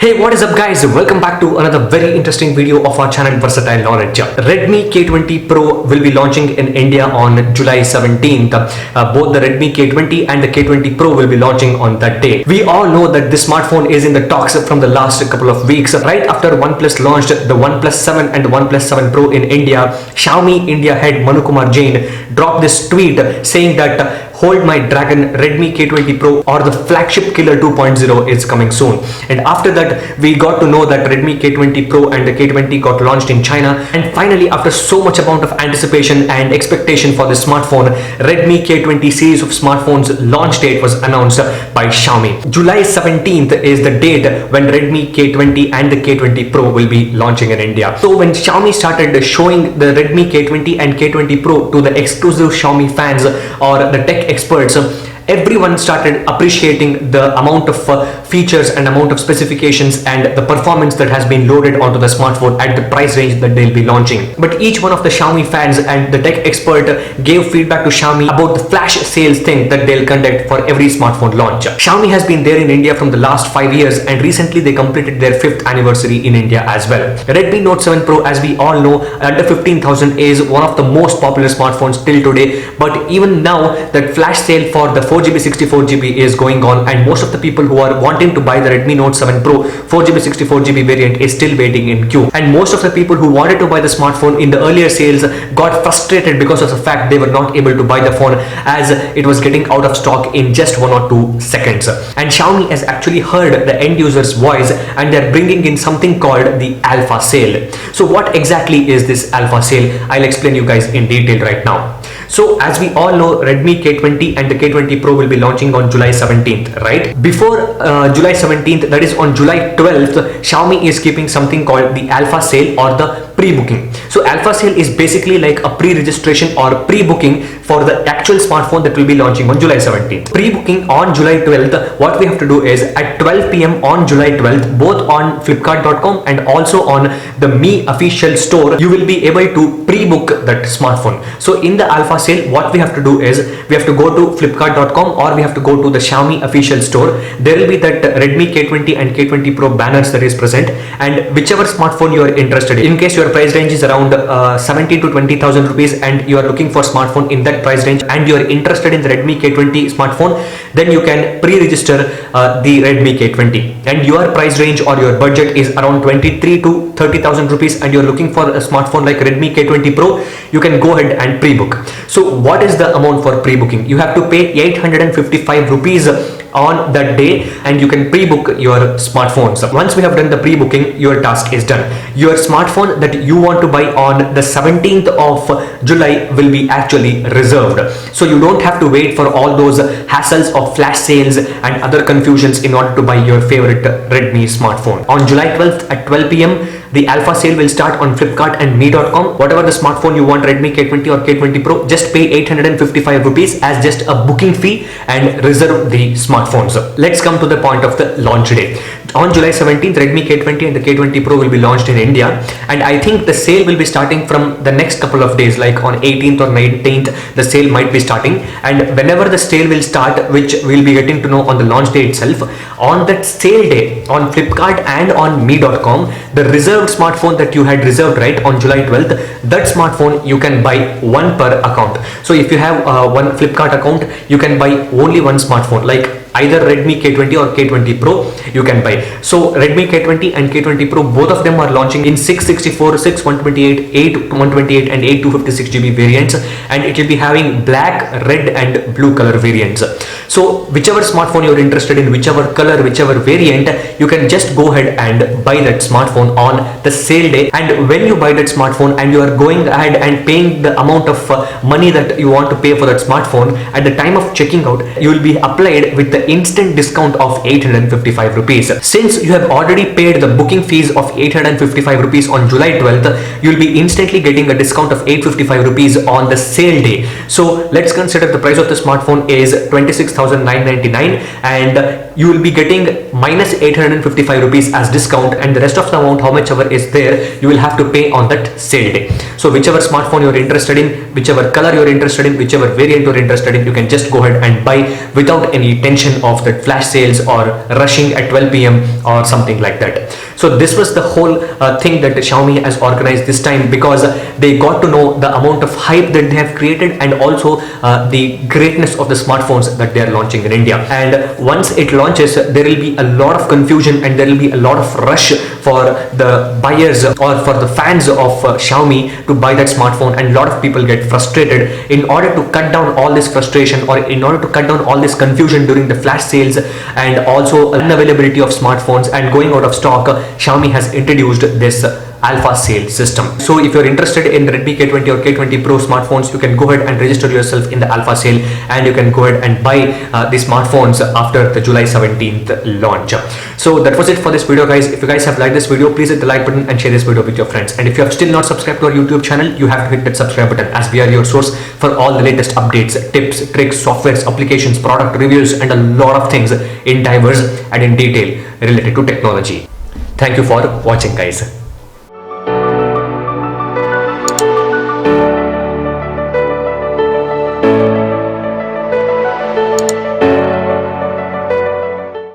Hey, what is up guys? Welcome back to another very interesting video of our channel Versatile Knowledge. Redmi K20 Pro will be launching in India on July 17th. Both the Redmi K20 and the K20 Pro will be launching on that day. We all know that this smartphone is in the talks from the last couple of weeks. Right after OnePlus launched the OnePlus 7 and the OnePlus 7 Pro in India, Xiaomi India head Manu Kumar Jain dropped this tweet saying that hold my dragon, Redmi K20 Pro or the flagship killer 2.0 is coming soon. And after that we got to know that Redmi K20 Pro and the K20 got launched in China, and finally after so much amount of anticipation and expectation for this smartphone, Redmi K20 series of smartphones launch date was announced by Xiaomi. July 17th is the date when Redmi K20 and the K20 Pro will be launching in India. So when Xiaomi started showing the Redmi K20 and K20 Pro to the exclusive Xiaomi fans or the tech experts, everyone started appreciating the amount of features and amount of specifications and the performance that has been loaded onto the smartphone at the price range that they'll be launching. But each one of the Xiaomi fans and the tech expert gave feedback to Xiaomi about the flash sales thing that they'll conduct for every smartphone launch. Xiaomi has been there in India from the last 5 years, and recently they completed their 5th anniversary in India as well. Redmi Note 7 Pro, as we all know, under 15,000 is one of the most popular smartphones till today. But even now, that flash sale for the 4GB 64GB is going on, and most of the people who are wanting to buy the Redmi Note 7 Pro 4GB 64GB variant is still waiting in queue. And most of the people who wanted to buy the smartphone in the earlier sales got frustrated because of the fact they were not able to buy the phone as it was getting out of stock in just 1 or 2 seconds. And Xiaomi has actually heard the end user's voice, and they're bringing in something called the Alpha sale. So what exactly is this Alpha sale? I'll explain you guys in detail right now. So as we all know, Redmi K20 and the K20 Pro will be launching on July 17th, right? Before July 17th, that is on July 12th, Xiaomi is keeping something called the Alpha sale or the pre-booking. So Alpha sale is basically like a pre-registration or pre-booking for the actual smartphone that will be launching on July 17th. Pre-booking on July 12th, what we have to do is at 12 p.m. on July 12th, both on Flipkart.com and also on the Mi official store, you will be able to pre-book that smartphone. So in the Alpha sale, what we have to do is we have to go to Flipkart.com or we have to go to the Xiaomi official store. There will be that Redmi K20 and K20 Pro banners that is present, and whichever smartphone you are interested in case your price range is around 17 to 20,000 rupees and you are looking for smartphone in that price range and you are interested in the Redmi K20 smartphone, then you can pre-register the Redmi K20, and your price range or your budget is around 23 to 30,000 rupees and you are looking for a smartphone like Redmi K20 Pro, you can go ahead and pre-book. So what is the amount for pre-booking? You have to pay 855 rupees on that day and you can pre-book your smartphones. Once we have done the pre-booking, your task is done. Your smartphone that you want to buy on the 17th of July will be actually reserved. So you don't have to wait for all those hassles of flash sales and other confusions in order to buy your favorite Redmi smartphone. On July 12th at 12 p.m. the Alpha sale will start on Flipkart and Mi.com. Whatever the smartphone you want, Redmi K20 or K20 Pro, just pay 855 rupees as just a booking fee and reserve the smartphones. Let's come to the point of the launch day. On July 17th, Redmi K20 and the K20 Pro will be launched in India, and I think the sale will be starting from the next couple of days, like on 18th or 19th the sale might be starting. And whenever the sale will start, which we'll be getting to know on the launch day itself, on that sale day on Flipkart and on Mi.com, the reserved smartphone that you had reserved right on July 12th, that smartphone you can buy one per account. So if you have one Flipkart account, you can buy only one smartphone, like either Redmi K20 or K20 Pro you can buy. So Redmi K20 and K20 Pro, both of them are launching in 664, 6128, 8128 and 8256GB variants, and it will be having black, red and blue color variants. So whichever smartphone you're interested in, whichever color, whichever variant, you can just go ahead and buy that smartphone on the sale day. And when you buy that smartphone and you are going ahead and paying the amount of money that you want to pay for that smartphone, at the time of checking out, you will be applied with the instant discount of 855 rupees. Since you have already paid the booking fees of 855 rupees on July 12th, you will be instantly getting a discount of 855 rupees on the sale day. So let's consider the price of the smartphone is 26,999 and you will be getting minus 855 rupees as discount, and the rest of the amount, how much ever is there, you will have to pay on that sale day. So whichever smartphone you're interested in, whichever color you're interested in, whichever variant you're interested in, you can just go ahead and buy without any tension of the flash sales or rushing at 12 p.m. or something like that. So this was the whole thing that Xiaomi has organized this time, because they got to know the amount of hype that they have created, and also the greatness of the smartphones that they are launching in India. And once it launches, there will be a lot of confusion and there will be a lot of rush for the buyers or for the fans of Xiaomi to buy that smartphone, and a lot of people get frustrated. In order to cut down all this frustration, or in order to cut down all this confusion during the flash sales and also unavailability of smartphones and going out of stock, Xiaomi has introduced this Alpha sale system. So if you're interested in Redmi K20 or K20 Pro smartphones, you can go ahead and register yourself in the Alpha sale, and you can go ahead and buy the smartphones after the July 17th launch. So that was it for this video, guys. If you guys have liked this video, please hit the like button and share this video with your friends. And if you have still not subscribed to our YouTube channel, you have to hit that subscribe button, as we are your source for all the latest updates, tips, tricks, softwares, applications, product reviews, and a lot of things in diverse and in detail related to technology. Thank you for watching, guys.